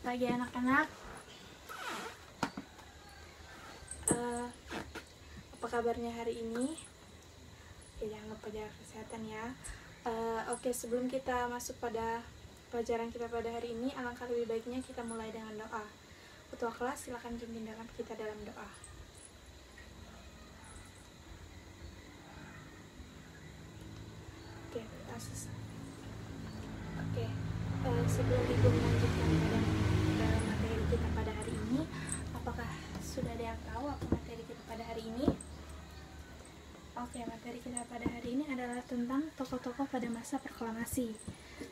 pagi anak-anak. Apa kabarnya hari ini? Jangan lupa jaga kesehatan ya. Oke, sebelum kita masuk pada pelajaran kita pada hari ini, alangkah lebih baiknya kita mulai dengan doa. Ketua kelas, silakan pimpin kita dalam doa. Oke, sebelum Ibu melanjutkan pada materi kita pada hari ini, apakah sudah ada yang tahu apa materi kita pada hari ini? Oke, materi kita pada hari ini adalah tentang tokoh-tokoh pada masa proklamasi.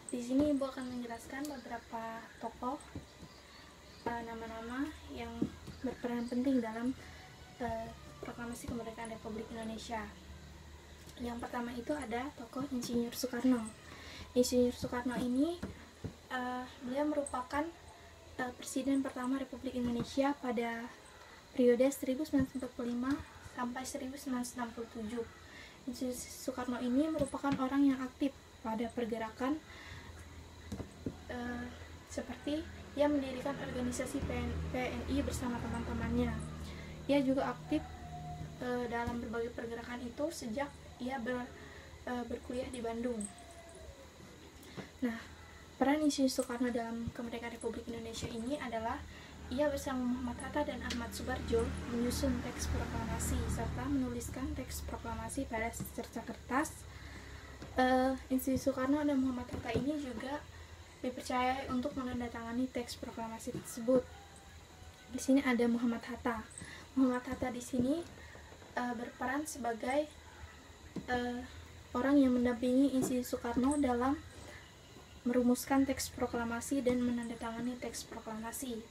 Di sini Ibu akan menjelaskan beberapa tokoh, nama-nama yang berperan penting dalam proklamasi kemerdekaan Republik Indonesia. Yang pertama itu ada tokoh Insinyur Soekarno. Insinyur Soekarno ini beliau merupakan presiden pertama Republik Indonesia pada periode 1945 sampai 1967. Insinyur Soekarno ini merupakan orang yang aktif pada pergerakan seperti ia mendirikan organisasi PNI bersama teman-temannya. Ia juga aktif dalam berbagai pergerakan itu sejak ia berkuliah di Bandung. Nah, peran Insinyur Soekarno dalam kemerdekaan Republik Indonesia ini adalah ia bersama Muhammad Hatta dan Ahmad Subarjo menyusun teks proklamasi serta menuliskan teks proklamasi pada secercah kertas. Insinyur Soekarno dan Muhammad Hatta ini juga dipercaya untuk menandatangani teks proklamasi tersebut. Di sini ada Muhammad Hatta. Muhammad Hatta di sini berperan sebagai orang yang mendampingi Insinyur Soekarno dalam merumuskan teks proklamasi dan menandatangani teks proklamasi.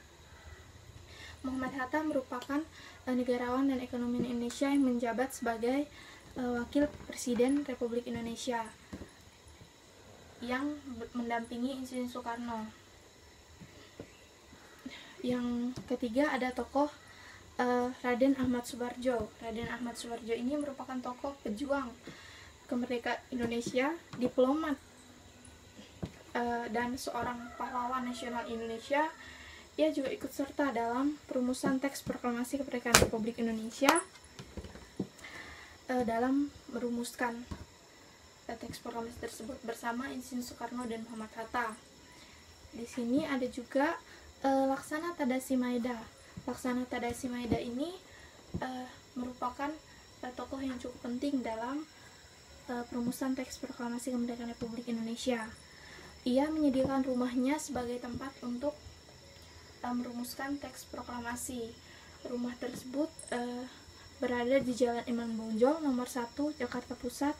Muhammad Hatta merupakan negarawan dan ekonomi Indonesia yang menjabat sebagai wakil presiden Republik Indonesia yang mendampingi Insinyur Soekarno. Yang ketiga ada tokoh Raden Ahmad Subarjo. Raden Ahmad Subarjo ini merupakan tokoh pejuang kemerdekaan Indonesia, diplomat, dan seorang pahlawan nasional Indonesia. Ia juga ikut serta dalam perumusan teks proklamasi kemerdekaan Republik Indonesia dalam merumuskan teks proklamasi tersebut bersama Insinyur Soekarno dan Muhammad Hatta. Di sini ada juga Laksana Tadasi Maeda. Laksana Tadasi Maeda ini merupakan tokoh yang cukup penting dalam perumusan teks proklamasi kemerdekaan Republik Indonesia. Ia menyediakan rumahnya sebagai tempat untuk merumuskan teks proklamasi. Rumah tersebut berada di Jalan Imam Bonjol nomor 1 Jakarta Pusat.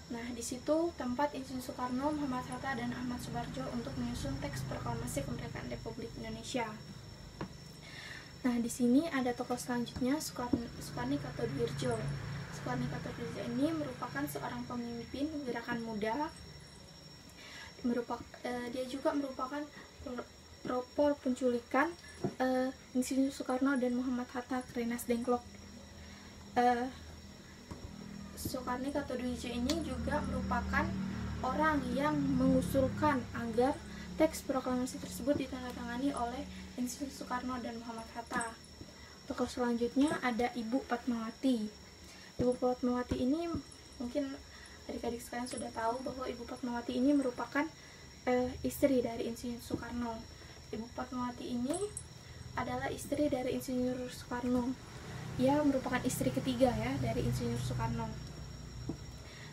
Nah, di situ tempat Insinyur Soekarno, Muhammad Hatta, dan Ahmad Subarjo untuk menyusun teks proklamasi kemerdekaan Republik Indonesia. Nah, di sini ada tokoh selanjutnya, Sukarni Kartodirjo. Sukarni Kartodirjo ini merupakan seorang pemimpin gerakan muda. Dia juga merupakan pelopor penculikan Insinyur Soekarno dan Muhammad Hatta ke Rengas Dengklok. Sukarni Kartodirjo ini juga merupakan orang yang mengusulkan agar teks proklamasi tersebut ditandatangani oleh Insinyur Soekarno dan Muhammad Hatta. Tokoh selanjutnya ada Ibu Fatmawati. Ibu Fatmawati ini mungkin adik-adik sekalian sudah tahu bahwa Ibu Fatmawati ini merupakan istri dari Insinyur Soekarno. Ibu Fatmawati ini adalah istri dari Insinyur Soekarno. Ia merupakan istri ketiga ya dari Insinyur Soekarno.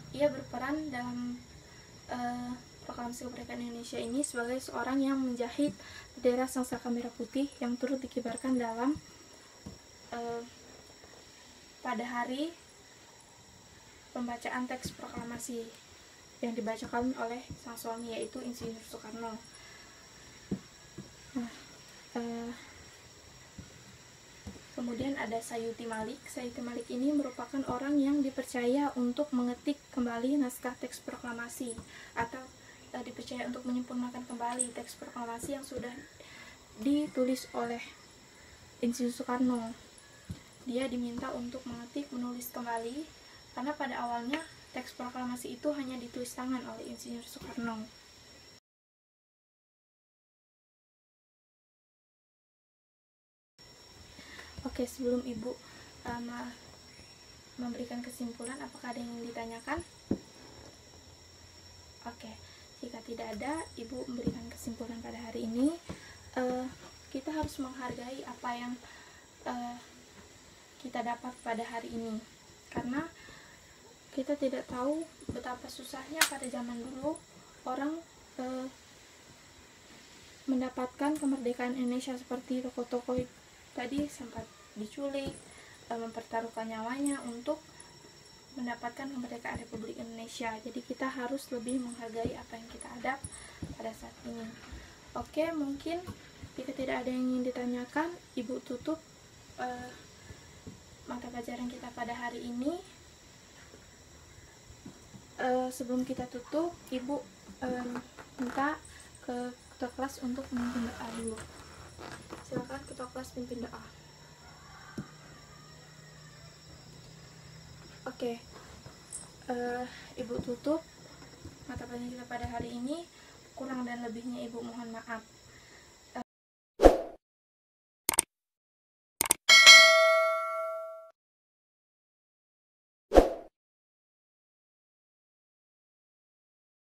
Ia berperan dalam proklamasi kemerdekaan Indonesia ini sebagai seorang yang menjahit bendera Sangsaka Merah Putih yang turut dikibarkan dalam pada hari pembacaan teks proklamasi yang dibacakan oleh sang suami, yaitu Insinyur Soekarno. Nah, kemudian ada Sayuti Malik. Sayuti Malik ini merupakan orang yang dipercaya untuk mengetik kembali naskah teks proklamasi atau dipercaya untuk menyempurnakan kembali teks proklamasi yang sudah ditulis oleh Insinyur Soekarno. Dia diminta untuk menulis kembali karena pada awalnya teks proklamasi itu hanya ditulis tangan oleh Insinyur Soekarno. Oke, sebelum Ibu memberikan kesimpulan, apakah ada yang ingin ditanyakan? Oke, jika tidak ada, Ibu memberikan kesimpulan pada hari ini. Kita harus menghargai apa yang kita dapat pada hari ini, karena kita tidak tahu betapa susahnya pada zaman dulu orang mendapatkan kemerdekaan Indonesia, seperti tokoh-tokoh tadi sempat diculik, mempertaruhkan nyawanya untuk mendapatkan kemerdekaan Republik Indonesia. Jadi kita harus lebih menghargai apa yang kita ada pada saat ini. Oke, mungkin jika tidak ada yang ingin ditanyakan, Ibu tutup mata pelajaran kita pada hari ini. Sebelum kita tutup, Ibu minta ke ketua kelas untuk memimpin doa dulu. Silakan ketua kelas pimpin doa. Oke, Ibu tutup mata pelajaran kita pada hari ini. Kurang dan lebihnya Ibu mohon maaf.